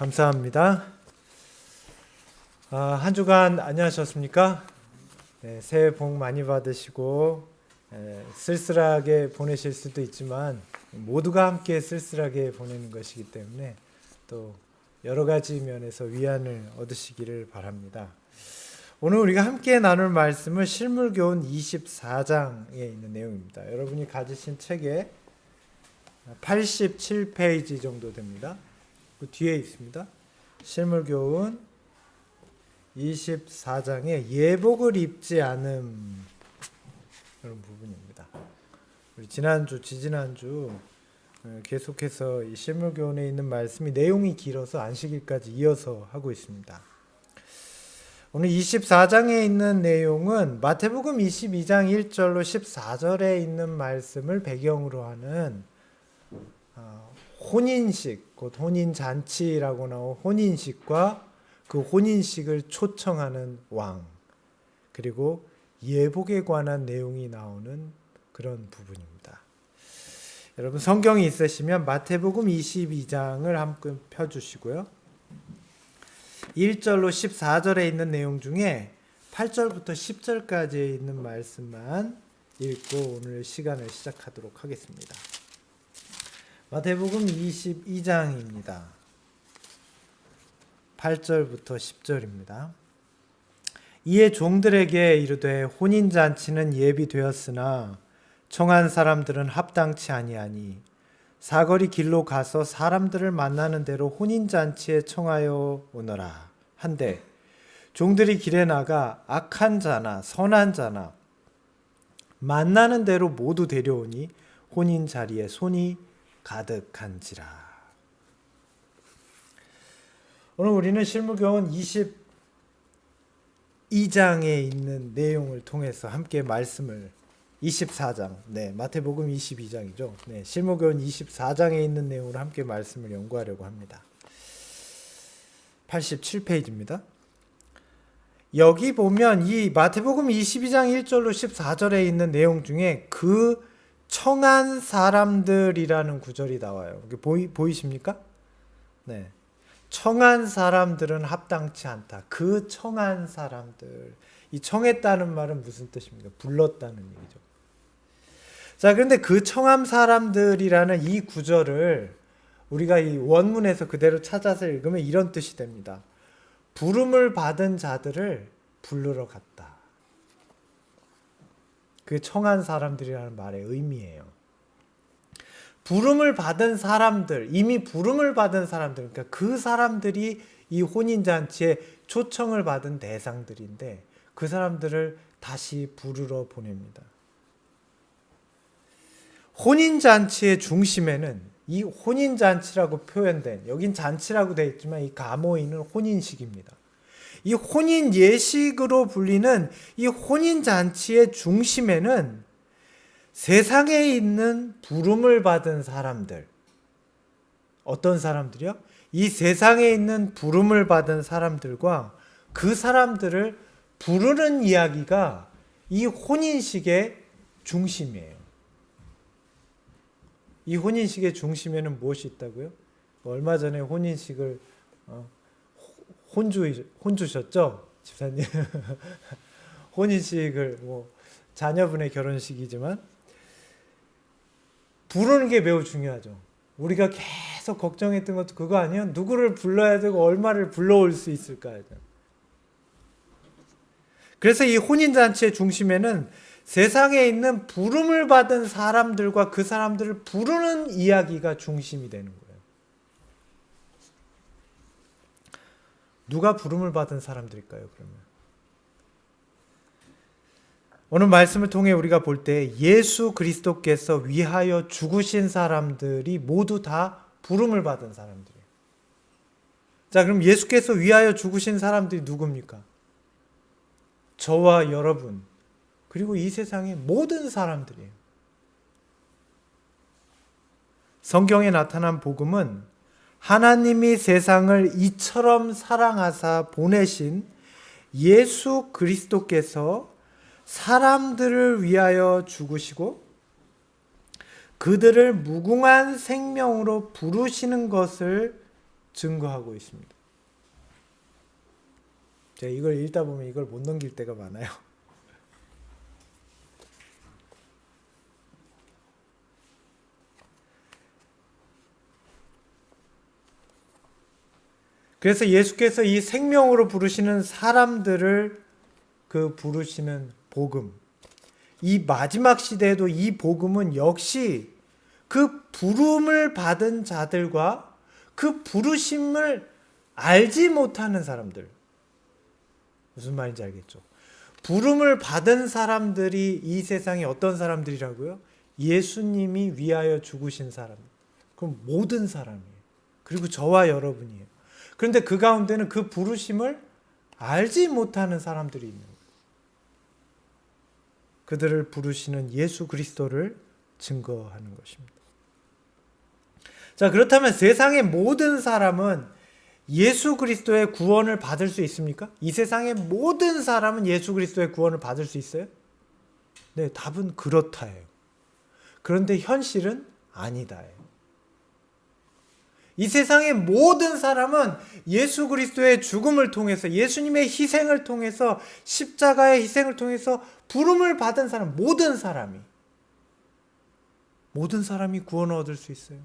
감사합니다. 한 주간 안녕하셨습니까? 네, 새해 복 많이 받으시고 쓸쓸하게 보내실 수도 있지만 모두가 함께 쓸쓸하게 보내는 것이기 때문에 또 여러 가지 면에서 위안을 얻으시기를 바랍니다. 오늘 우리가 함께 나눌 말씀은 실물교훈 24장에 있는 내용입니다. 여러분이 가지신 책에 87페이지 정도 됩니다. 그 뒤에 있습니다. 실물교훈 24장에 예복을 입지 않음, 그런 부분입니다. 우리 지지난주 계속해서 이 실물교훈에 있는 말씀이 내용이 길어서 안식일까지 이어서 하고 있습니다. 오늘 24장에 있는 내용은 마태복음 22장 1절로 14절에 있는 말씀을 배경으로 하는 혼인식, 곧 혼인잔치라고 나온 혼인식과 그 혼인식을 초청하는 왕, 그리고 예복에 관한 내용이 나오는 그런 부분입니다. 여러분 성경이 있으시면 마태복음 22장을 함께 펴주시고요. 1절로 14절에 있는 내용 중에 8절부터 10절까지 있는 말씀만 읽고 오늘 시간을 시작하도록 하겠습니다. 마태복음 22장입니다. 8절부터 10절입니다. 이에 종들에게 이르되 혼인잔치는 예비되었으나 청한 사람들은 합당치 아니하니 사거리 길로 가서 사람들을 만나는 대로 혼인잔치에 청하여 오너라 한데 종들이 길에 나가 악한 자나 선한 자나 만나는 대로 모두 데려오니 혼인자리에 손이 가득한지라. 오늘 우리는 실물교훈 22장에 있는 내용을 통해서 함께 말씀을 24장, 마태복음 22장이죠. 실물교훈 24장에 있는 내용으로 함께 말씀을 연구하려고 합니다. 87페이지입니다. 여기 보면 이 마태복음 22장 1절로 14절에 있는 내용 중에 그 청한 사람들이라는 구절이 나와요. 보이십니까? 네. 청한 사람들은 합당치 않다. 그 청한 사람들. 이 청했다는 말은 무슨 뜻입니까? 불렀다는 얘기죠. 자, 그런데 그 청한 사람들이라는 이 구절을 우리가 이 원문에서 그대로 찾아서 읽으면 이런 뜻이 됩니다. 부름을 받은 자들을 부르러 갔다. 그 청한 사람들이라는 말의 의미예요. 부름을 받은 사람들, 이미 부름을 받은 사람들, 그러니까 그 사람들이 이 혼인잔치에 초청을 받은 대상들인데 그 사람들을 다시 부르러 보냅니다. 혼인잔치의 중심에는 이 혼인잔치라고 표현된, 여긴 잔치라고 되어 있지만 이 가모이는 혼인식입니다. 이 혼인 예식으로 불리는 이 혼인잔치의 중심에는 세상에 있는 부름을 받은 사람들, 어떤 사람들이요? 이 세상에 있는 부름을 받은 사람들과 그 사람들을 부르는 이야기가 이 혼인식의 중심이에요. 이 혼인식의 중심에는 무엇이 있다고요? 얼마 전에 혼인식을 혼주셨죠? 집사님. 혼인식을 자녀분의 결혼식이지만 부르는 게 매우 중요하죠. 우리가 계속 걱정했던 것도 그거 아니에요? 누구를 불러야 되고 얼마를 불러올 수 있을까? 그래서 이 혼인잔치의 중심에는 세상에 있는 부름을 받은 사람들과 그 사람들을 부르는 이야기가 중심이 되는 거예요. 누가 부름을 받은 사람들일까요, 그러면? 오늘 말씀을 통해 우리가 볼 때 예수 그리스도께서 위하여 죽으신 사람들이 모두 다 부름을 받은 사람들이에요. 자, 그럼 예수께서 위하여 죽으신 사람들이 누굽니까? 저와 여러분, 그리고 이 세상의 모든 사람들이에요. 성경에 나타난 복음은 하나님이 세상을 이처럼 사랑하사 보내신 예수 그리스도께서 사람들을 위하여 죽으시고 그들을 무궁한 생명으로 부르시는 것을 증거하고 있습니다. 제가 이걸 읽다 보면 이걸 못 넘길 때가 많아요. 그래서 예수께서 이 생명으로 부르시는 사람들을 그 부르시는 복음, 이 마지막 시대에도 이 복음은 역시 그 부름을 받은 자들과 그 부르심을 알지 못하는 사람들, 무슨 말인지 알겠죠? 부름을 받은 사람들이 이 세상에 어떤 사람들이라고요? 예수님이 위하여 죽으신 사람. 그럼 모든 사람이에요. 그리고 저와 여러분이에요. 그런데 그 가운데는 그 부르심을 알지 못하는 사람들이 있는 거예요. 그들을 부르시는 예수 그리스도를 증거하는 것입니다. 자, 그렇다면 세상의 모든 사람은 예수 그리스도의 구원을 받을 수 있습니까? 이 세상의 모든 사람은 예수 그리스도의 구원을 받을 수 있어요? 네, 답은 그렇다예요. 그런데 현실은 아니다예요. 이 세상의 모든 사람은 예수 그리스도의 죽음을 통해서, 예수님의 희생을 통해서, 십자가의 희생을 통해서 부름을 받은 사람, 모든 사람이 구원을 얻을 수 있어요.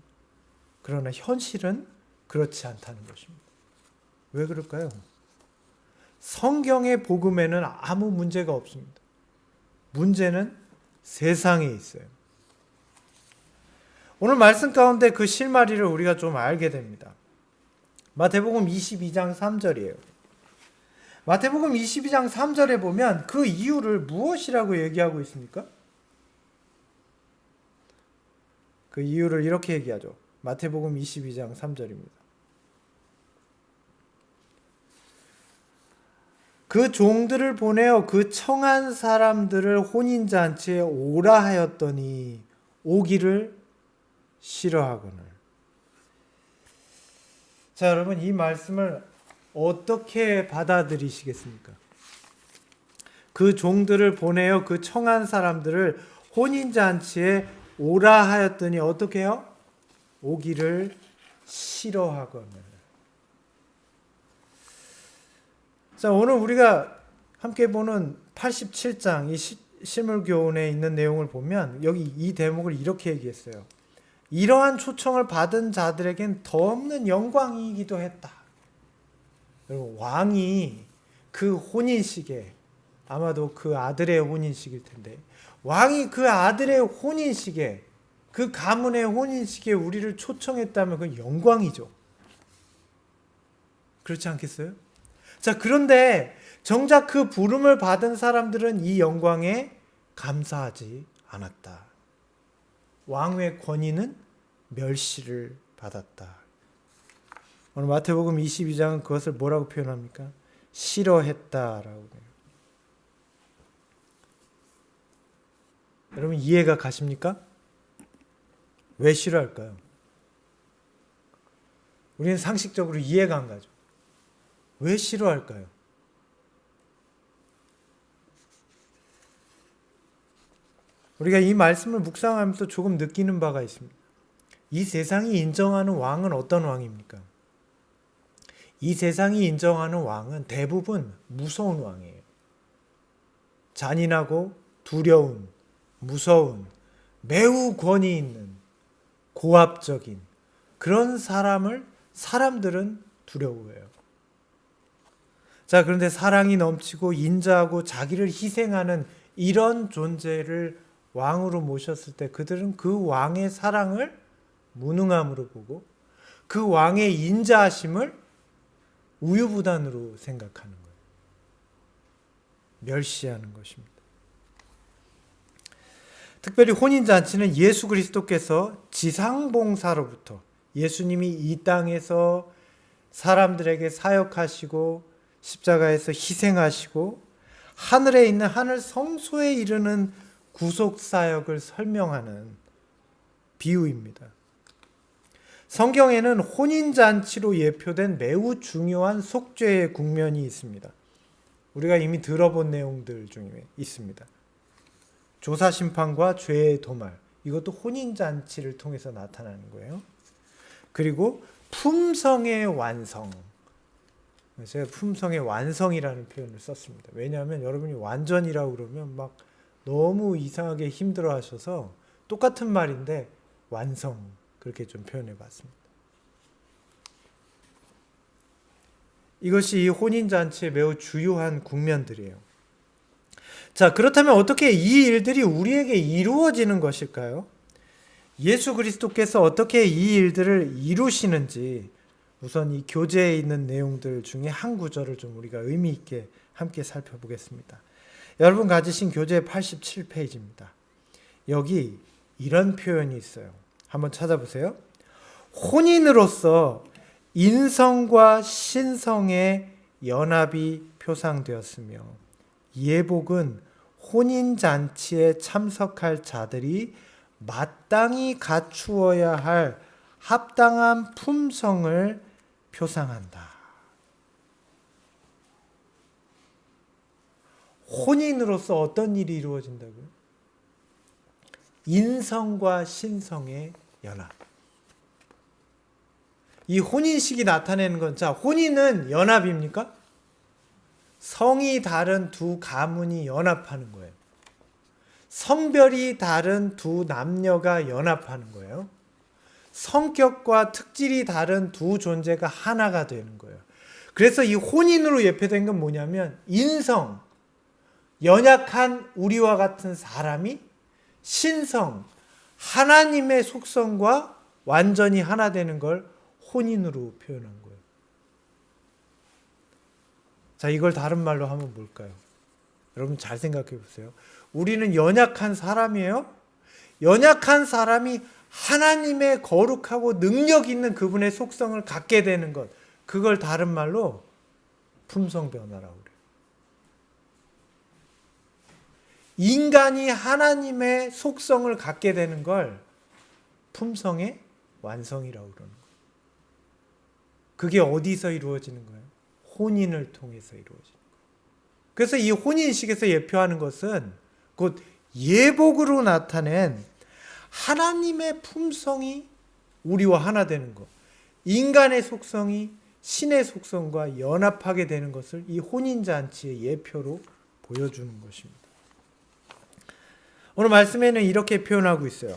그러나 현실은 그렇지 않다는 것입니다. 왜 그럴까요? 성경의 복음에는 아무 문제가 없습니다. 문제는 세상에 있어요. 오늘 말씀 가운데 그 실마리를 우리가 좀 알게 됩니다. 마태복음 22장 3절이에요. 마태복음 22장 3절에 보면 그 이유를 무엇이라고 얘기하고 있습니까? 그 이유를 이렇게 얘기하죠. 마태복음 22장 3절입니다. 그 종들을 보내어 그 청한 사람들을 혼인잔치에 오라 하였더니 오기를 싫어하거늘. 자, 여러분, 이 말씀을 어떻게 받아들이시겠습니까? 그 종들을 보내어 그 청한 사람들을 혼인잔치에 오라 하였더니 어떻게 해요? 오기를 싫어하거늘. 자, 오늘 우리가 함께 보는 87장 이 실물교훈에 있는 내용을 보면 여기 이 대목을 이렇게 얘기했어요. 이러한 초청을 받은 자들에겐 더없는 영광이기도 했다. 여러분, 왕이 그 혼인식에, 아마도 그 아들의 혼인식일 텐데, 왕이 그 아들의 혼인식에, 그 가문의 혼인식에 우리를 초청했다면 그건 영광이죠. 그렇지 않겠어요? 자, 그런데 정작 그 부름을 받은 사람들은 이 영광에 감사하지 않았다. 왕의 권위는 멸시를 받았다. 오늘 마태복음 22장은 그것을 뭐라고 표현합니까? 싫어했다라고 해요. 여러분, 이해가 가십니까? 왜 싫어할까요? 우리는 상식적으로 이해가 안 가죠. 왜 싫어할까요? 우리가 이 말씀을 묵상하면서 조금 느끼는 바가 있습니다. 이 세상이 인정하는 왕은 어떤 왕입니까? 이 세상이 인정하는 왕은 대부분 무서운 왕이에요. 잔인하고 두려운, 무서운, 매우 권위 있는, 고압적인 그런 사람들은 두려워해요. 자, 그런데 사랑이 넘치고 인자하고 자기를 희생하는 이런 존재를 왕으로 모셨을 때 그들은 그 왕의 사랑을 무능함으로 보고 그 왕의 인자하심을 우유부단으로 생각하는 거예요. 멸시하는 것입니다. 특별히 혼인잔치는 예수 그리스도께서 지상봉사로부터 예수님이 이 땅에서 사람들에게 사역하시고 십자가에서 희생하시고 하늘에 있는 하늘 성소에 이르는 구속사역을 설명하는 비유입니다. 성경에는 혼인잔치로 예표된 매우 중요한 속죄의 국면이 있습니다. 우리가 이미 들어본 내용들 중에 있습니다. 조사심판과 죄의 도말, 이것도 혼인잔치를 통해서 나타나는 거예요. 그리고 품성의 완성. 제가 품성의 완성이라는 표현을 썼습니다. 왜냐하면 여러분이 완전이라고 그러면 막 너무 이상하게 힘들어 하셔서 똑같은 말인데 완성 그렇게 좀 표현해 봤습니다. 이것이 이 혼인잔치의 매우 주요한 국면들이에요. 자, 그렇다면 어떻게 이 일들이 우리에게 이루어지는 것일까요? 예수 그리스도께서 어떻게 이 일들을 이루시는지 우선 이 교재에 있는 내용들 중에 한 구절을 좀 우리가 의미 있게 함께 살펴보겠습니다. 여러분 가지신 교재 87페이지입니다. 여기 이런 표현이 있어요. 한번 찾아보세요. 혼인으로서 인성과 신성의 연합이 표상되었으며 예복은 혼인잔치에 참석할 자들이 마땅히 갖추어야 할 합당한 품성을 표상한다. 혼인으로서 어떤 일이 이루어진다고요? 인성과 신성의 연합. 이 혼인식이 나타내는 건, 자, 혼인은 연합입니까? 성이 다른 두 가문이 연합하는 거예요. 성별이 다른 두 남녀가 연합하는 거예요. 성격과 특질이 다른 두 존재가 하나가 되는 거예요. 그래서 이 혼인으로 예표된 건 뭐냐면 인성, 연약한 우리와 같은 사람이 신성, 하나님의 속성과 완전히 하나 되는 걸 혼인으로 표현한 거예요. 자, 이걸 다른 말로 하면 뭘까요? 여러분 잘 생각해 보세요. 우리는 연약한 사람이에요. 연약한 사람이 하나님의 거룩하고 능력 있는 그분의 속성을 갖게 되는 것, 그걸 다른 말로 품성 변화라고 그래요. 인간이 하나님의 속성을 갖게 되는 걸 품성의 완성이라고 그러는 거예요. 그게 어디서 이루어지는 거예요? 혼인을 통해서 이루어지는 거예요. 그래서 이 혼인식에서 예표하는 것은 곧 예복으로 나타낸 하나님의 품성이 우리와 하나 되는 것, 인간의 속성이 신의 속성과 연합하게 되는 것을 이 혼인잔치의 예표로 보여주는 것입니다. 오늘 말씀에는 이렇게 표현하고 있어요.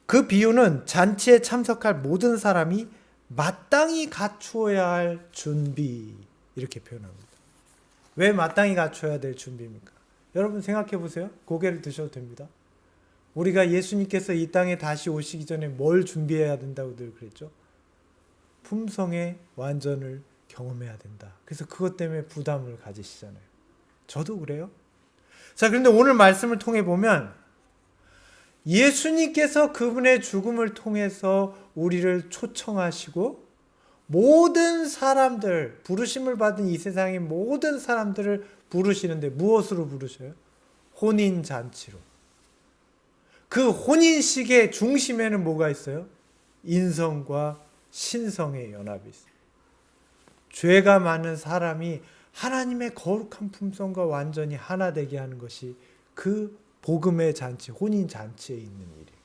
그 비유는 잔치에 참석할 모든 사람이 마땅히 갖추어야 할 준비, 이렇게 표현합니다. 왜 마땅히 갖춰야 될 준비입니까? 여러분 생각해 보세요. 고개를 드셔도 됩니다. 우리가 예수님께서 이 땅에 다시 오시기 전에 뭘 준비해야 된다고 늘 그랬죠? 품성의 완전을 경험해야 된다. 그래서 그것 때문에 부담을 가지시잖아요. 저도 그래요. 자, 그런데 오늘 말씀을 통해 보면 예수님께서 그분의 죽음을 통해서 우리를 초청하시고 모든 사람들, 부르심을 받은 이 세상의 모든 사람들을 부르시는데 무엇으로 부르셔요? 혼인잔치로. 그 혼인식의 중심에는 뭐가 있어요? 인성과 신성의 연합이 있어요. 죄가 많은 사람이 하나님의 거룩한 품성과 완전히 하나 되게 하는 것이 그 복음의 잔치, 혼인잔치에 있는 일이에요.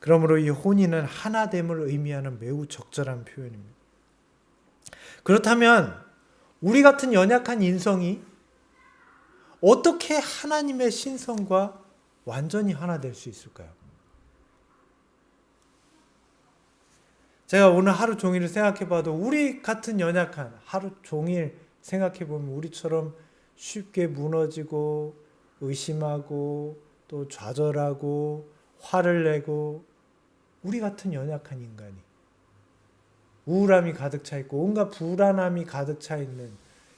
그러므로 이 혼인은 하나됨을 의미하는 매우 적절한 표현입니다. 그렇다면 우리 같은 연약한 인성이 어떻게 하나님의 신성과 완전히 하나 될 수 있을까요? 제가 오늘 하루 종일을 생각해 봐도 우리 같은 연약한, 하루 종일 생각해 보면 우리처럼 쉽게 무너지고 의심하고 또 좌절하고 화를 내고 우리 같은 연약한 인간이 우울함이 가득 차 있고 온갖 불안함이 가득 차 있는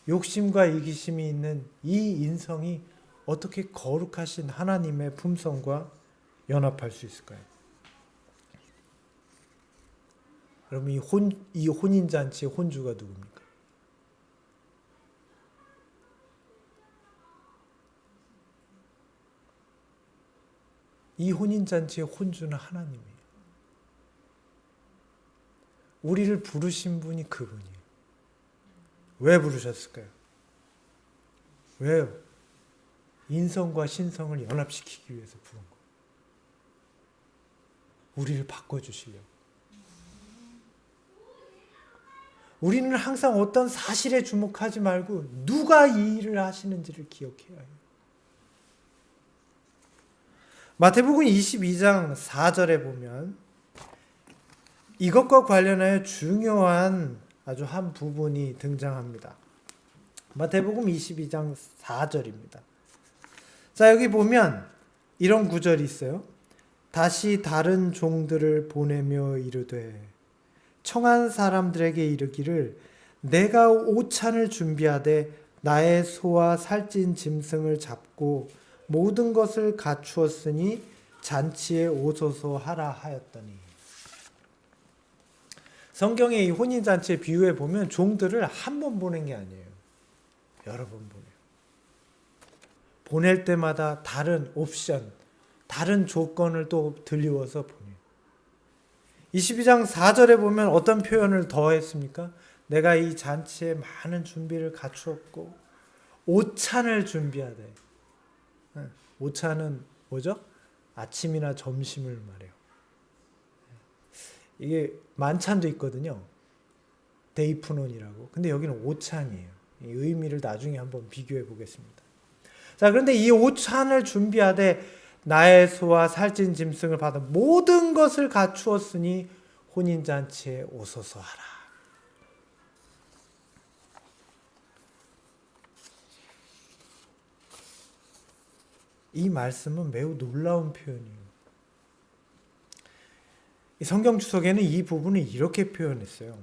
욕심과 이기심이 있는 이 인성이 어떻게 거룩하신 하나님의 품성과 연합할 수 있을까요? 그럼 이 혼인잔치의 혼주가 누굽니까? 이 혼인잔치의 혼주는 하나님이에요. 우리를 부르신 분이 그분이에요. 왜 부르셨을까요? 왜요? 인성과 신성을 연합시키기 위해서 부른 거예요. 우리를 바꿔주시려고. 우리는 항상 어떤 사실에 주목하지 말고 누가 이 일을 하시는지를 기억해야 해요. 마태복음 22장 4절에 보면 이것과 관련하여 중요한 아주 한 부분이 등장합니다. 마태복음 22장 4절입니다. 자, 여기 보면 이런 구절이 있어요. 다시 다른 종들을 보내며 이르되 청한 사람들에게 이르기를 내가 오찬을 준비하되 나의 소와 살찐 짐승을 잡고 모든 것을 갖추었으니 잔치에 오소서 하라 하였더니. 성경의 이 혼인잔치의 비유에 보면 종들을 한 번 보낸 게 아니에요. 여러 번 보내요. 보낼 때마다 다른 옵션, 다른 조건을 또 들이워서 보내요. 22장 4절에 보면 어떤 표현을 더 했습니까? 내가 이 잔치에 많은 준비를 갖추었고 오찬을 준비하되. 오찬은 뭐죠? 아침이나 점심을 말해요. 이게 만찬도 있거든요. 데이프논이라고. 근데 여기는 오찬이에요. 이 의미를 나중에 한번 비교해 보겠습니다. 자, 그런데 이 오찬을 준비하되 나의 소와 살찐 짐승을 받아 모든 것을 갖추었으니 혼인잔치에 오소서 하라. 이 말씀은 매우 놀라운 표현이에요. 성경 주석에는 이 부분을 이렇게 표현했어요.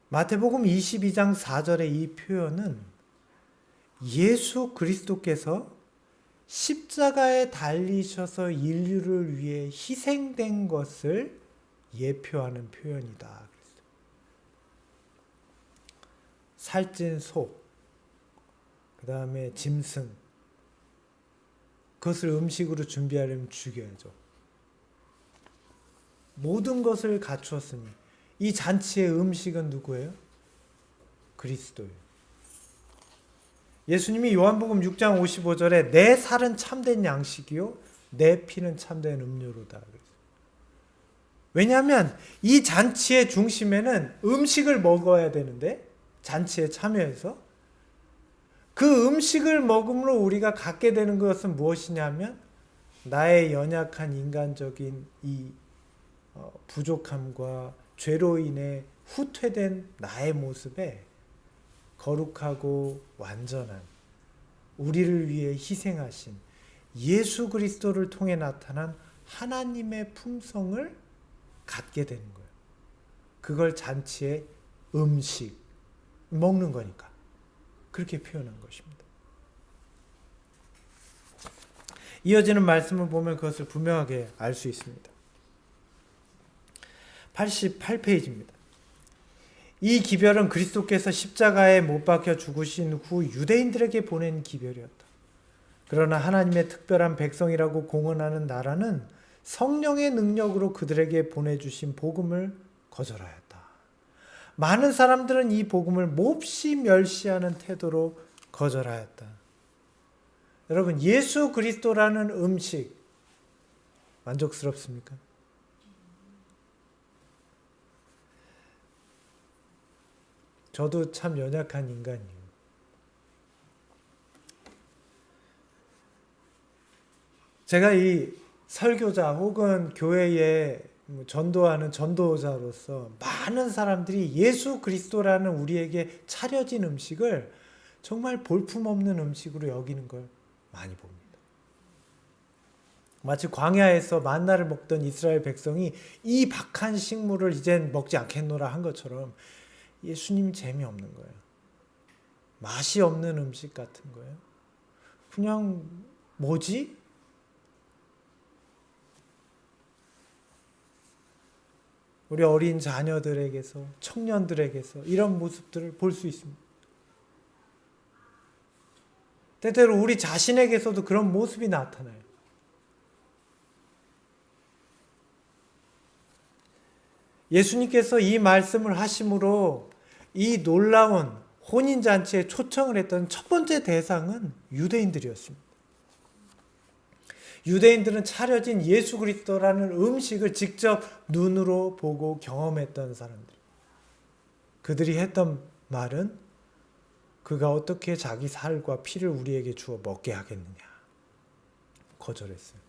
마태복음 22장 4절의 이 표현은 예수 그리스도께서 십자가에 달리셔서 인류를 위해 희생된 것을 예표하는 표현이다. 살찐 소, 그 다음에 짐승, 그것을 음식으로 준비하려면 죽여야죠. 모든 것을 갖추었으니 이 잔치의 음식은 누구예요? 그리스도예요. 예수님이 요한복음 6장 55절에 내 살은 참된 양식이요 내 피는 참된 음료로다. 왜냐하면 이 잔치의 중심에는 음식을 먹어야 되는데 잔치에 참여해서 그 음식을 먹음으로 우리가 갖게 되는 것은 무엇이냐면 나의 연약한 인간적인 이 부족함과 죄로 인해 후퇴된 나의 모습에 거룩하고 완전한 우리를 위해 희생하신 예수 그리스도를 통해 나타난 하나님의 품성을 갖게 되는 거예요. 그걸 잔치의 음식, 먹는 거니까. 그렇게 표현한 것입니다. 이어지는 말씀을 보면 그것을 분명하게 알 수 있습니다. 88페이지입니다. 이 기별은 그리스도께서 십자가에 못 박혀 죽으신 후 유대인들에게 보낸 기별이었다. 그러나 하나님의 특별한 백성이라고 공언하는 나라는 성령의 능력으로 그들에게 보내주신 복음을 거절하였다. 많은 사람들은 이 복음을 몹시 멸시하는 태도로 거절하였다. 여러분, 예수 그리스도라는 음식 만족스럽습니까? 저도 참 연약한 인간이에요. 제가 이 설교자 혹은 교회에 전도하는 전도자로서 많은 사람들이 예수 그리스도라는 우리에게 차려진 음식을 정말 볼품없는 음식으로 여기는 걸 많이 봅니다. 마치 광야에서 만나를 먹던 이스라엘 백성이 이 박한 식물을 이젠 먹지 않겠노라 한 것처럼 예수님 재미없는 거예요. 맛이 없는 음식 같은 거예요. 그냥 뭐지? 우리 어린 자녀들에게서, 청년들에게서 이런 모습들을 볼 수 있습니다. 때때로 우리 자신에게서도 그런 모습이 나타나요. 예수님께서 이 말씀을 하심으로 이 놀라운 혼인잔치에 초청을 했던 첫 번째 대상은 유대인들이었습니다. 유대인들은 차려진 예수 그리스도라는 음식을 직접 눈으로 보고 경험했던 사람들. 그들이 했던 말은 그가 어떻게 자기 살과 피를 우리에게 주어 먹게 하겠느냐. 거절했어요.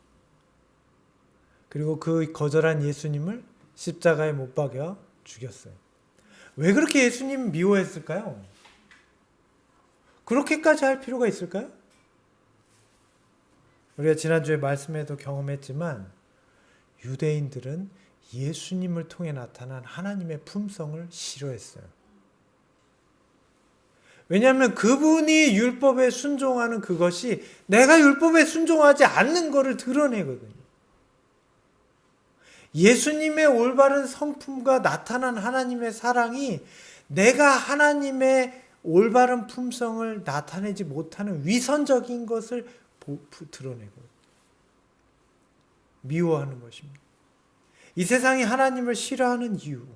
그리고 그 거절한 예수님을 십자가에 못 박여 죽였어요. 왜 그렇게 예수님 미워했을까요? 그렇게까지 할 필요가 있을까요? 우리가 지난주에 말씀에도 경험했지만 유대인들은 예수님을 통해 나타난 하나님의 품성을 싫어했어요. 왜냐하면 그분이 율법에 순종하는 그것이 내가 율법에 순종하지 않는 것을 드러내거든요. 예수님의 올바른 성품과 나타난 하나님의 사랑이 내가 하나님의 올바른 품성을 나타내지 못하는 위선적인 것을 드러내고 미워하는 것입니다. 이 세상이 하나님을 싫어하는 이유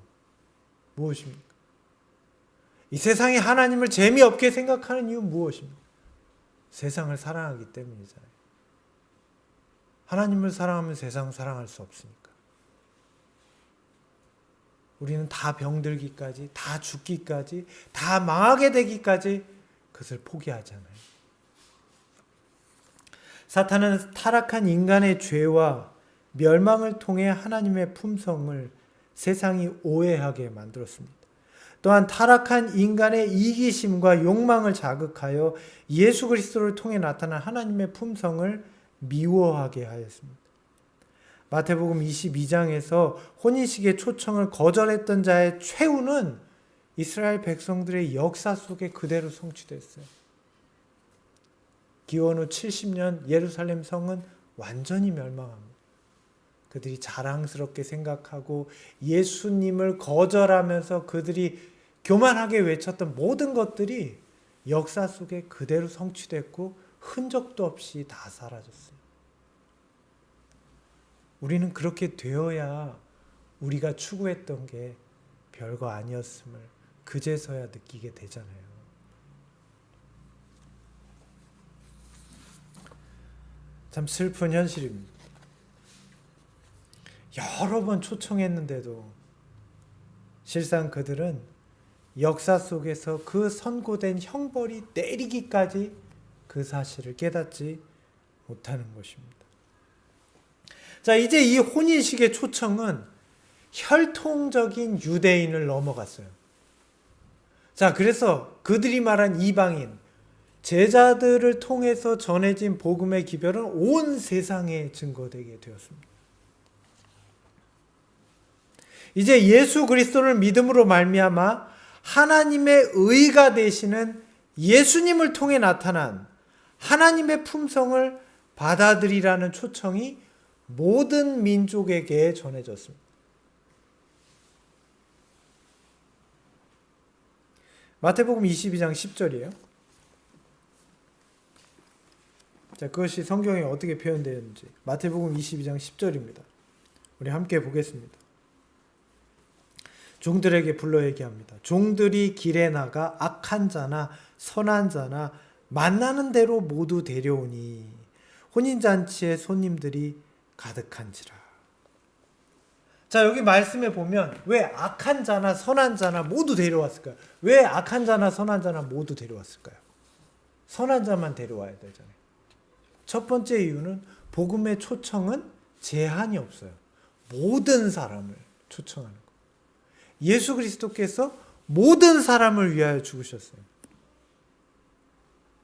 무엇입니까? 이 세상이 하나님을 재미없게 생각하는 이유 무엇입니까? 세상을 사랑하기 때문이잖아요. 하나님을 사랑하면 세상 사랑할 수 없으니까. 우리는 다 병들기까지, 다 죽기까지, 다 망하게 되기까지 그것을 포기하잖아요. 사탄은 타락한 인간의 죄와 멸망을 통해 하나님의 품성을 세상이 오해하게 만들었습니다. 또한 타락한 인간의 이기심과 욕망을 자극하여 예수 그리스도를 통해 나타난 하나님의 품성을 미워하게 하였습니다. 마태복음 22장에서 혼인식의 초청을 거절했던 자의 최후는 이스라엘 백성들의 역사 속에 그대로 성취됐어요. 기원 후 70년 예루살렘 성은 완전히 멸망합니다. 그들이 자랑스럽게 생각하고 예수님을 거절하면서 그들이 교만하게 외쳤던 모든 것들이 역사 속에 그대로 성취됐고 흔적도 없이 다 사라졌어요. 우리는 그렇게 되어야 우리가 추구했던 게 별거 아니었음을 그제서야 느끼게 되잖아요. 참 슬픈 현실입니다. 여러 번 초청했는데도 실상 그들은 역사 속에서 그 선고된 형벌이 내리기까지 그 사실을 깨닫지 못하는 것입니다. 자, 이제 이 혼인식의 초청은 혈통적인 유대인을 넘어갔어요. 자, 그래서 그들이 말한 이방인, 제자들을 통해서 전해진 복음의 기별은 온 세상에 증거되게 되었습니다. 이제 예수 그리스도를 믿음으로 말미암아 하나님의 의가 되시는 예수님을 통해 나타난 하나님의 품성을 받아들이라는 초청이 모든 민족에게 전해졌습니다. 마태복음 22장 10절이에요. 자, 그것이 성경에 어떻게 표현되었는지 마태복음 22장 10절입니다. 우리 함께 보겠습니다. 종들에게 불러 얘기합니다. 종들이 길에 나가 악한 자나 선한 자나 만나는 대로 모두 데려오니 혼인잔치에 손님들이 가득한지라. 자, 여기 말씀에 보면 왜 악한 자나 선한 자나 모두 데려왔을까요? 왜 악한 자나 선한 자나 모두 데려왔을까요? 선한 자만 데려와야 되잖아요. 첫 번째 이유는 복음의 초청은 제한이 없어요. 모든 사람을 초청하는 거예요. 예수 그리스도께서 모든 사람을 위하여 죽으셨어요.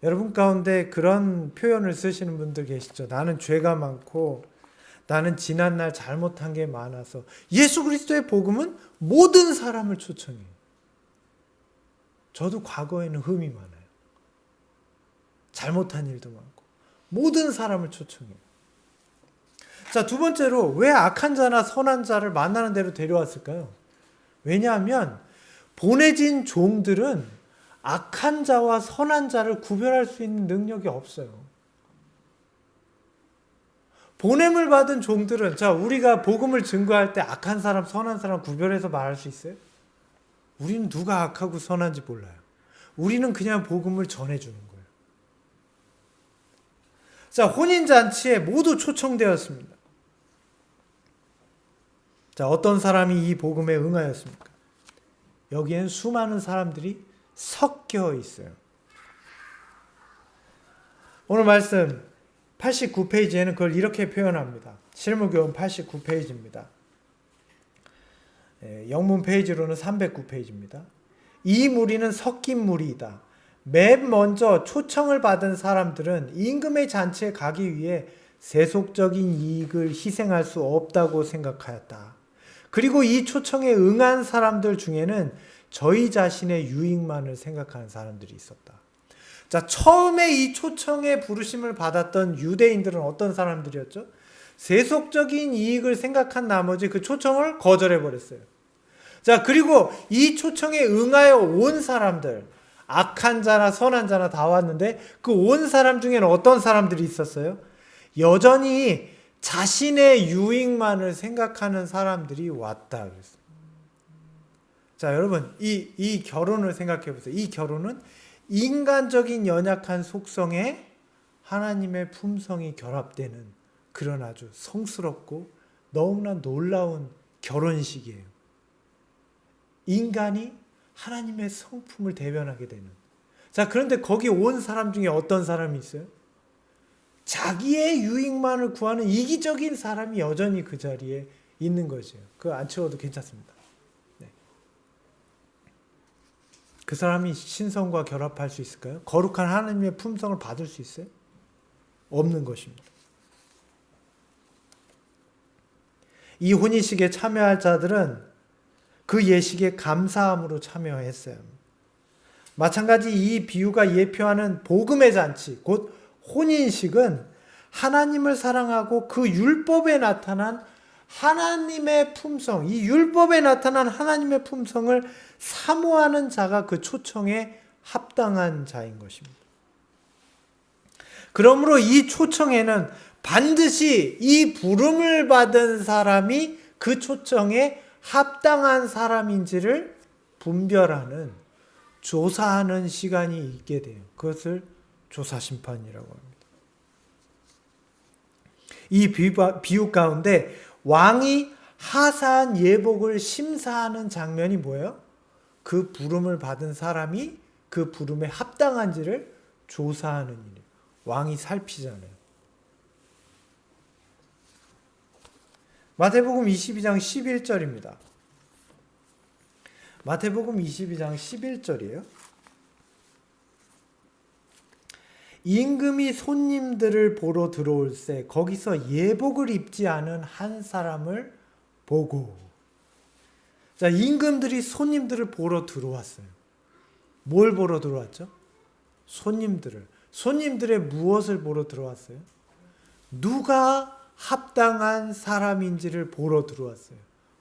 여러분 가운데 그런 표현을 쓰시는 분들 계시죠? 나는 죄가 많고 나는 지난날 잘못한 게 많아서. 예수 그리스도의 복음은 모든 사람을 초청해요. 저도 과거에는 흠이 많아요. 잘못한 일도 많고 모든 사람을 초청해요. 자, 두 번째로 왜 악한 자나 선한 자를 만나는 대로 데려왔을까요? 왜냐하면 보내진 종들은 악한 자와 선한 자를 구별할 수 있는 능력이 없어요. 보냄을 받은 종들은, 자, 우리가 복음을 증거할 때 악한 사람, 선한 사람 구별해서 말할 수 있어요? 우리는 누가 악하고 선한지 몰라요. 우리는 그냥 복음을 전해주는 거예요. 자, 혼인잔치에 모두 초청되었습니다. 자, 어떤 사람이 이 복음에 응하였습니까? 여기엔 수많은 사람들이 섞여 있어요. 오늘 말씀 89페이지에는 그걸 이렇게 표현합니다. 실무교훈 89페이지입니다. 영문 페이지로는 309페이지입니다. 이 무리는 섞인 무리이다. 맨 먼저 초청을 받은 사람들은 임금의 잔치에 가기 위해 세속적인 이익을 희생할 수 없다고 생각하였다. 그리고 이 초청에 응한 사람들 중에는 저희 자신의 유익만을 생각하는 사람들이 있었다. 자, 처음에 이 초청에 부르심을 받았던 유대인들은 어떤 사람들이었죠? 세속적인 이익을 생각한 나머지 그 초청을 거절해버렸어요. 자, 그리고 이 초청에 응하여 온 사람들, 악한 자나 선한 자나 다 왔는데 그 온 사람 중에는 어떤 사람들이 있었어요? 여전히 자신의 유익만을 생각하는 사람들이 왔다 그랬어요. 자, 여러분, 이 결혼을 생각해 보세요. 이 결혼은 인간적인 연약한 속성에 하나님의 품성이 결합되는 그런 아주 성스럽고 너무나 놀라운 결혼식이에요. 인간이 하나님의 성품을 대변하게 되는. 자, 그런데 거기 온 사람 중에 어떤 사람이 있어요? 자기의 유익만을 구하는 이기적인 사람이 여전히 그 자리에 있는 거죠. 그거 안 채워도 괜찮습니다. 네. 그 사람이 신성과 결합할 수 있을까요? 거룩한 하나님의 품성을 받을 수 있어요? 없는 것입니다. 이 혼인식에 참여할 자들은 그 예식에 감사함으로 참여했어요. 마찬가지 이 비유가 예표하는 복음의 잔치, 곧 혼인식은 하나님을 사랑하고 그 율법에 나타난 하나님의 품성, 이 율법에 나타난 하나님의 품성을 사모하는 자가 그 초청에 합당한 자인 것입니다. 그러므로 이 초청에는 반드시 이 부름을 받은 사람이 그 초청에 합당한 사람인지를 분별하는, 조사하는 시간이 있게 돼요. 그것을 조사심판이라고 합니다. 이 비유 가운데 왕이 하사한 예복을 심사하는 장면이 뭐예요? 그 부름을 받은 사람이 그 부름에 합당한지를 조사하는 일이에요. 왕이 살피잖아요. 마태복음 22장 11절입니다. 마태복음 22장 11절이에요. 임금이 손님들을 보러 들어올새 거기서 예복을 입지 않은 한 사람을 보고. 자, 임금들이 손님들을 보러 들어왔어요. 뭘 보러 들어왔죠? 손님들의 무엇을 보러 들어왔어요? 누가 합당한 사람인지를 보러 들어왔어요.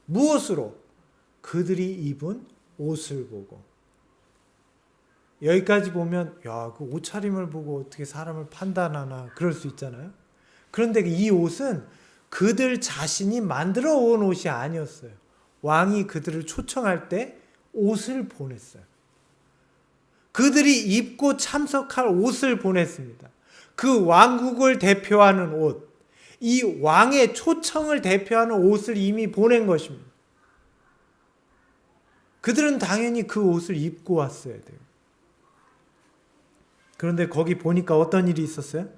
무엇으로? 그들이 입은 옷을 보고. 여기까지 보면 야, 그 옷차림을 보고 어떻게 사람을 판단하나 그럴 수 있잖아요. 그런데 이 옷은 그들 자신이 만들어 온 옷이 아니었어요. 왕이 그들을 초청할 때 옷을 보냈어요. 그들이 입고 참석할 옷을 보냈습니다. 그 왕국을 대표하는 옷, 이 왕의 초청을 대표하는 옷을 이미 보낸 것입니다. 그들은 당연히 그 옷을 입고 왔어야 돼요. 그런데 거기 보니까 어떤 일이 있었어요?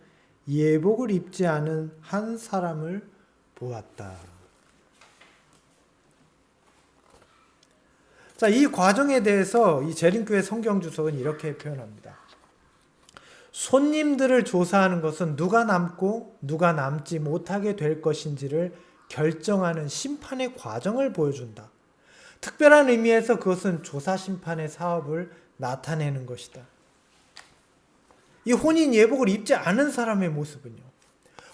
예복을 입지 않은 한 사람을 보았다. 자, 이 과정에 대해서 이 재림교회 성경주석은 이렇게 표현합니다. 손님들을 조사하는 것은 누가 남고 누가 남지 못하게 될 것인지를 결정하는 심판의 과정을 보여준다. 특별한 의미에서 그것은 조사심판의 사업을 나타내는 것이다. 이 혼인 예복을 입지 않은 사람의 모습은요,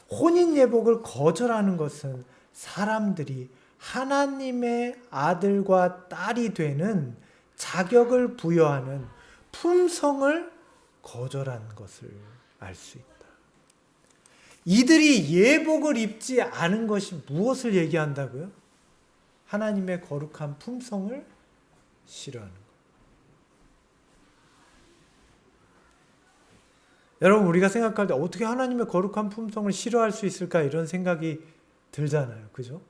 혼인 예복을 거절하는 것은 사람들이 하나님의 아들과 딸이 되는 자격을 부여하는 품성을 거절한 것을 알 수 있다. 이들이 예복을 입지 않은 것이 무엇을 얘기한다고요? 하나님의 거룩한 품성을 싫어하는 것. 여러분, 우리가 생각할 때 어떻게 하나님의 거룩한 품성을 싫어할 수 있을까 이런 생각이 들잖아요. 그죠?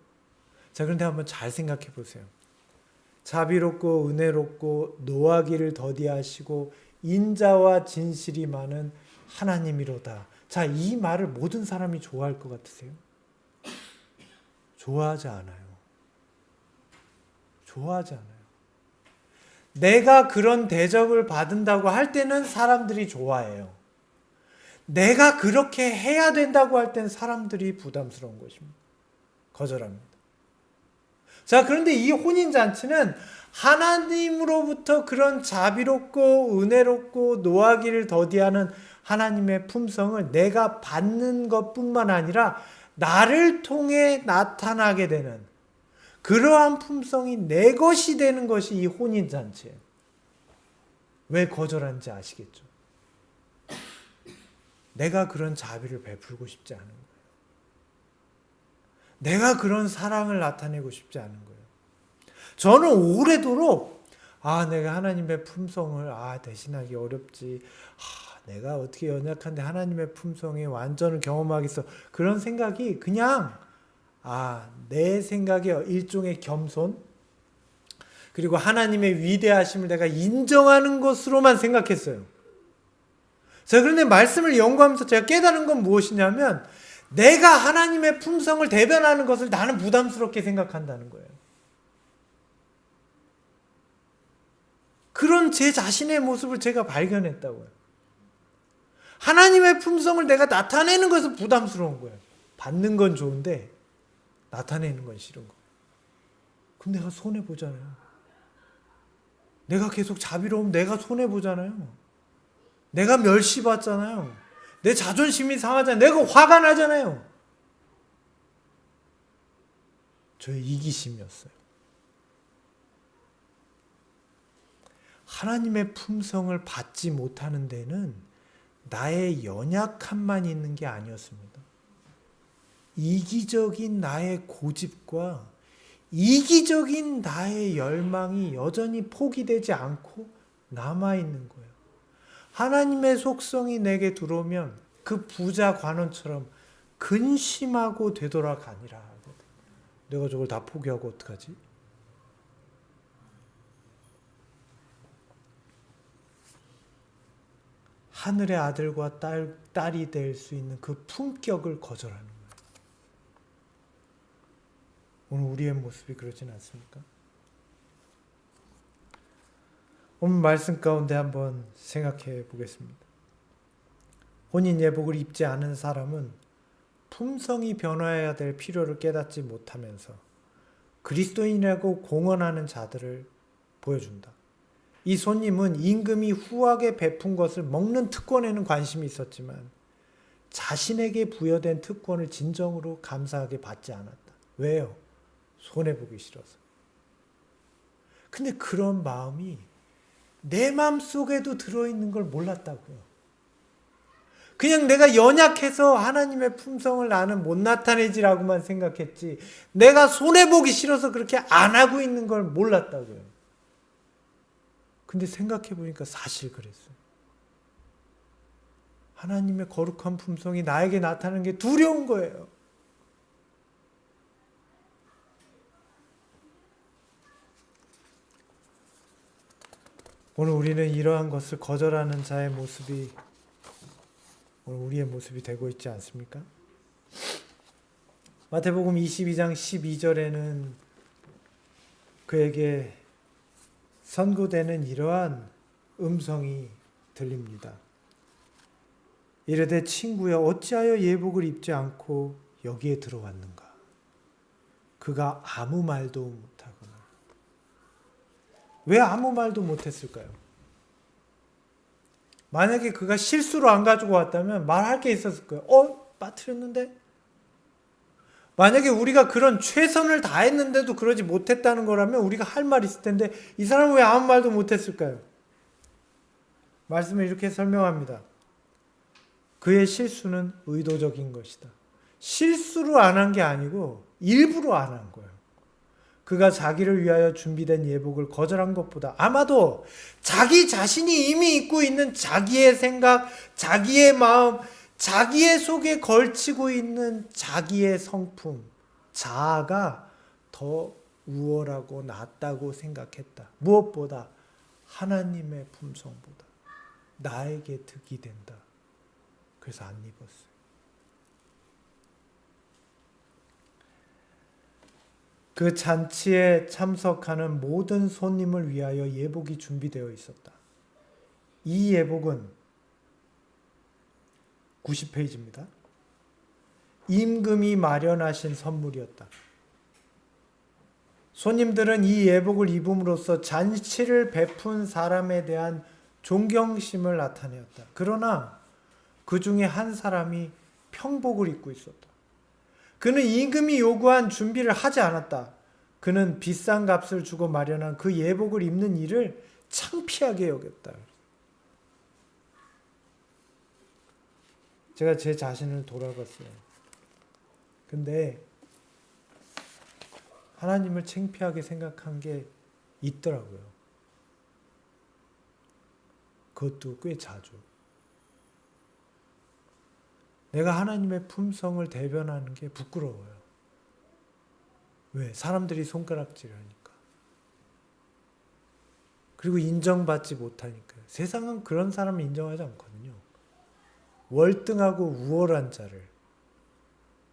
자, 그런데 한번 잘 생각해 보세요. 자비롭고 은혜롭고 노하기를 더디하시고 인자와 진실이 많은 하나님이로다. 자, 이 말을 모든 사람이 좋아할 것 같으세요? 좋아하지 않아요. 좋아하지 않아요. 내가 그런 대접을 받는다고 할 때는 사람들이 좋아해요. 내가 그렇게 해야 된다고 할 때는 사람들이 부담스러운 것입니다. 거절합니다. 자, 그런데 이 혼인잔치는 하나님으로부터 그런 자비롭고 은혜롭고 노하기를 더디하는 하나님의 품성을 내가 받는 것뿐만 아니라 나를 통해 나타나게 되는 그러한 품성이 내 것이 되는 것이 이 혼인잔치예요. 왜 거절하는지 아시겠죠? 내가 그런 자비를 베풀고 싶지 않은 거예요. 내가 그런 사랑을 나타내고 싶지 않은 거예요. 저는 오래도록 내가 하나님의 품성을 대신하기 어렵지. 내가 어떻게 연약한데 하나님의 품성의 완전을 경험하겠어. 그런 생각이 그냥 내 생각의 일종의 겸손, 그리고 하나님의 위대하심을 내가 인정하는 것으로만 생각했어요. 자, 그런데 말씀을 연구하면서 제가 깨달은 건 무엇이냐면 내가 하나님의 품성을 대변하는 것을 나는 부담스럽게 생각한다는 거예요. 그런 제 자신의 모습을 제가 발견했다고요. 하나님의 품성을 내가 나타내는 것은 부담스러운 거예요. 받는 건 좋은데 나타내는 건 싫은 거예요. 그럼 내가 손해보잖아요. 내가 계속 자비로우면 내가 손해보잖아요. 내가 멸시받잖아요. 내 자존심이 상하잖아요. 내가 화가 나잖아요. 저의 이기심이었어요. 하나님의 품성을 받지 못하는 데는 나의 연약함만 있는 게 아니었습니다. 이기적인 나의 고집과 이기적인 나의 열망이 여전히 포기되지 않고 남아있는 거예요. 하나님의 속성이 내게 들어오면 그 부자 관원처럼 근심하고 되돌아가니라. 내가 저걸 다 포기하고 어떡하지? 하늘의 아들과 딸이 될 수 있는 그 품격을 거절하는 거예요. 오늘 우리의 모습이 그러진 않습니까? 오늘 말씀 가운데 한번 생각해 보겠습니다. 혼인 예복을 입지 않은 사람은 품성이 변화해야 될 필요를 깨닫지 못하면서 그리스도인이라고 공언하는 자들을 보여준다. 이 손님은 임금이 후하게 베푼 것을 먹는 특권에는 관심이 있었지만 자신에게 부여된 특권을 진정으로 감사하게 받지 않았다. 왜요? 손해보기 싫어서. 근데 그런 마음이 내 마음속에도 들어있는 걸 몰랐다고요. 그냥 내가 연약해서 하나님의 품성을 나는 못 나타내지라고만 생각했지 내가 손해보기 싫어서 그렇게 안 하고 있는 걸 몰랐다고요. 근데 생각해보니까 사실 그랬어요. 하나님의 거룩한 품성이 나에게 나타나는 게 두려운 거예요. 오늘 우리는 이러한 것을 거절하는 자의 모습이 오늘 우리의 모습이 되고 있지 않습니까? 마태복음 22장 12절에는 그에게 선고되는 이러한 음성이 들립니다. 이르되 친구여 어찌하여 예복을 입지 않고 여기에 들어왔는가? 그가 아무 말도 못하거나. 왜 아무 말도 못했을까요? 만약에 그가 실수로 안 가지고 왔다면 말할 게 있었을 거예요. 빠뜨렸는데? 만약에 우리가 그런 최선을 다했는데도 그러지 못했다는 거라면 우리가 할 말 있을 텐데 이 사람은 왜 아무 말도 못했을까요? 말씀을 이렇게 설명합니다. 그의 실수는 의도적인 것이다. 실수로 안 한 게 아니고 일부러 안 한 거예요. 그가 자기를 위하여 준비된 예복을 거절한 것보다 아마도 자기 자신이 이미 입고 있는 자기의 생각, 자기의 마음, 자기의 속에 걸치고 있는 자기의 성품, 자아가 더 우월하고 낫다고 생각했다. 무엇보다 하나님의 품성보다 나에게 득이 된다. 그래서 안 입었어요. 그 잔치에 참석하는 모든 손님을 위하여 예복이 준비되어 있었다. 이 예복은 90페이지입니다. 임금이 마련하신 선물이었다. 손님들은 이 예복을 입음으로써 잔치를 베푼 사람에 대한 존경심을 나타내었다. 그러나 그 중에 한 사람이 평복을 입고 있었다. 그는 임금이 요구한 준비를 하지 않았다. 그는 비싼 값을 주고 마련한 그 예복을 입는 일을 창피하게 여겼다. 제가 제 자신을 돌아봤어요. 근데 하나님을 창피하게 생각한 게 있더라고요. 그것도 꽤 자주. 내가 하나님의 품성을 대변하는 게 부끄러워요. 왜? 사람들이 손가락질하니까. 그리고 인정받지 못하니까요. 세상은 그런 사람을 인정하지 않거든요. 월등하고 우월한 자를,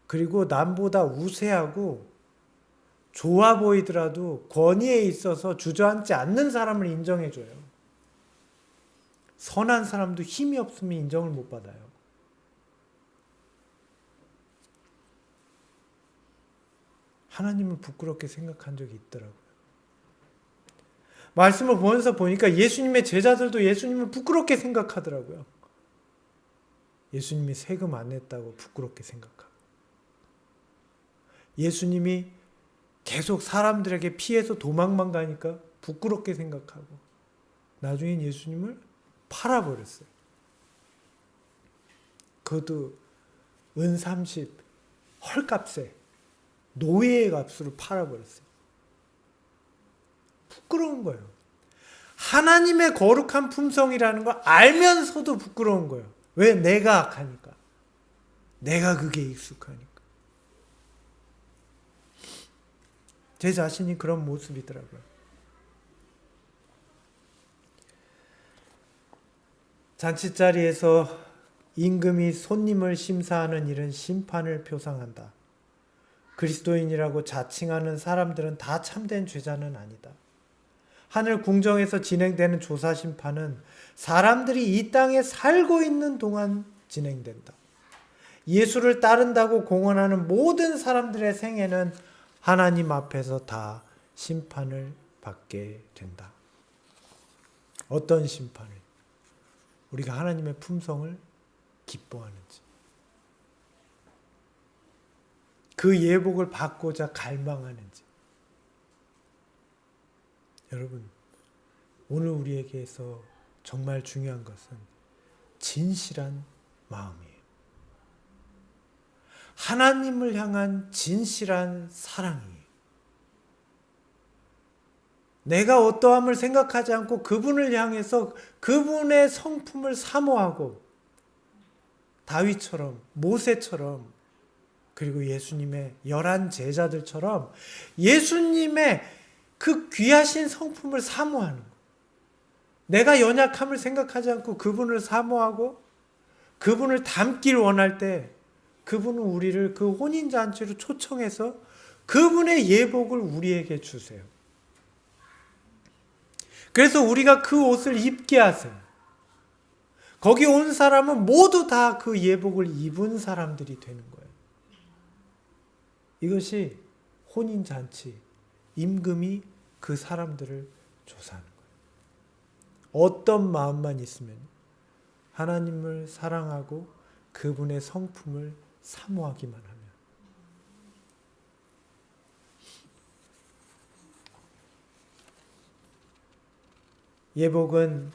그리고 남보다 우세하고 좋아 보이더라도 권위에 있어서 주저앉지 않는 사람을 인정해줘요. 선한 사람도 힘이 없으면 인정을 못 받아요. 하나님을 부끄럽게 생각한 적이 있더라고요. 말씀을 보면서 보니까 예수님의 제자들도 예수님을 부끄럽게 생각하더라고요. 예수님이 세금 안 냈다고 부끄럽게 생각하고, 예수님이 계속 사람들에게 피해서 도망만 가니까 부끄럽게 생각하고, 나중엔 예수님을 팔아버렸어요. 그것도 은 30 헐값에 노예의 값으로 팔아버렸어요. 부끄러운 거예요. 하나님의 거룩한 품성이라는 걸 알면서도 부끄러운 거예요. 왜? 내가 악하니까. 내가 그게 익숙하니까. 제 자신이 그런 모습이더라고요. 잔치자리에서 임금이 손님을 심사하는 일은 심판을 표상한다. 그리스도인이라고 자칭하는 사람들은 다 참된 죄자는 아니다. 하늘 궁정에서 진행되는 조사 심판은 사람들이 이 땅에 살고 있는 동안 진행된다. 예수를 따른다고 공언하는 모든 사람들의 생애는 하나님 앞에서 다 심판을 받게 된다. 어떤 심판을? 우리가 하나님의 품성을 기뻐하는지, 그 예복을 받고자 갈망하는지. 여러분, 오늘 우리에게서 정말 중요한 것은 진실한 마음이에요. 하나님을 향한 진실한 사랑이에요. 내가 어떠함을 생각하지 않고 그분을 향해서 그분의 성품을 사모하고, 다윗처럼, 모세처럼, 그리고 예수님의 11 제자들처럼 예수님의 그 귀하신 성품을 사모하는 것. 내가 연약함을 생각하지 않고 그분을 사모하고 그분을 닮길 원할 때 그분은 우리를 그 혼인잔치로 초청해서 그분의 예복을 우리에게 주세요. 그래서 우리가 그 옷을 입게 하세요. 거기 온 사람은 모두 다 그 예복을 입은 사람들이 되는 거예요. 이것이 혼인잔치, 임금이 그 사람들을 조사하는 거예요. 어떤 마음만 있으면 하나님을 사랑하고 그분의 성품을 사모하기만 하면. 예복은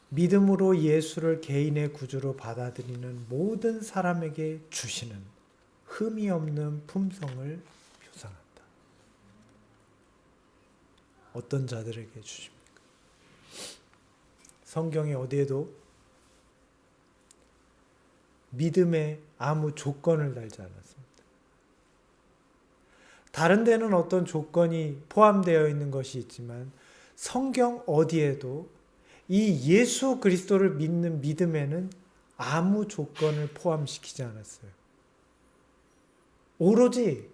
믿음으로 예수를 개인의 구주로 받아들이는 모든 사람에게 주시는 흠이 없는 품성을 표상한다. 어떤 자들에게 주십니까? 성경에 어디에도 믿음에 아무 조건을 달지 않았습니다. 다른 데는 어떤 조건이 포함되어 있는 것이 있지만 성경 어디에도 이 예수 그리스도를 믿는 믿음에는 아무 조건을 포함시키지 않았어요. 오로지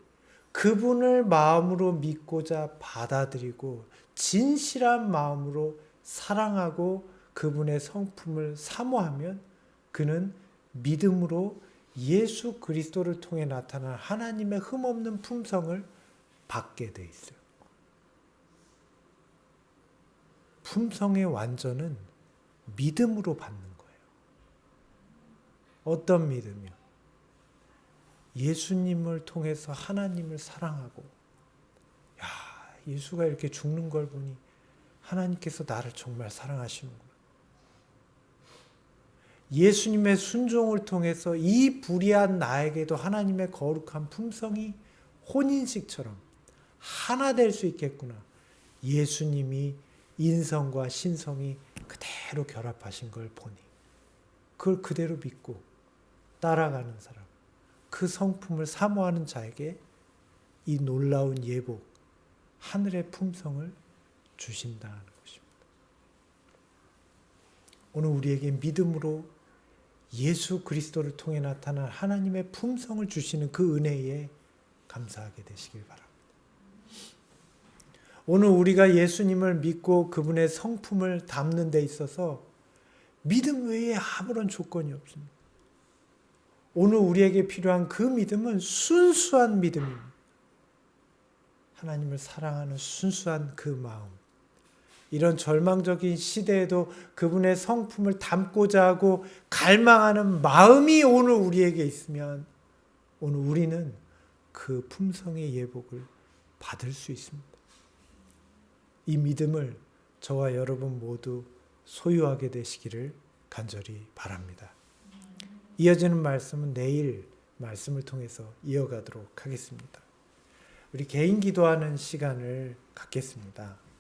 그분을 마음으로 믿고자 받아들이고 진실한 마음으로 사랑하고 그분의 성품을 사모하면 그는 믿음으로 예수 그리스도를 통해 나타난 하나님의 흠없는 품성을 받게 돼 있어요. 품성의 완전은 믿음으로 받는 거예요. 어떤 믿음이요? 예수님을 통해서 하나님을 사랑하고, 야, 예수가 이렇게 죽는 걸 보니 하나님께서 나를 정말 사랑하시는구나. 예수님의 순종을 통해서 이 불의한 나에게도 하나님의 거룩한 품성이 혼인식처럼 하나 될 수 있겠구나. 예수님이 인성과 신성이 그대로 결합하신 걸 보니 그걸 그대로 믿고 따라가는 사람, 그 성품을 사모하는 자에게 이 놀라운 예복, 하늘의 품성을 주신다는 것입니다. 오늘 우리에게 믿음으로 예수 그리스도를 통해 나타난 하나님의 품성을 주시는 그 은혜에 감사하게 되시길 바랍니다. 오늘 우리가 예수님을 믿고 그분의 성품을 담는 데 있어서 믿음 외에 아무런 조건이 없습니다. 오늘 우리에게 필요한 그 믿음은 순수한 믿음입니다. 하나님을 사랑하는 순수한 그 마음. 이런 절망적인 시대에도 그분의 성품을 담고자 하고 갈망하는 마음이 오늘 우리에게 있으면 오늘 우리는 그 품성의 예복을 받을 수 있습니다. 이 믿음을 저와 여러분 모두 소유하게 되시기를 간절히 바랍니다. 이어지는 말씀은 내일 말씀을 통해서 이어가도록 하겠습니다. 우리 개인 기도하는 시간을 갖겠습니다.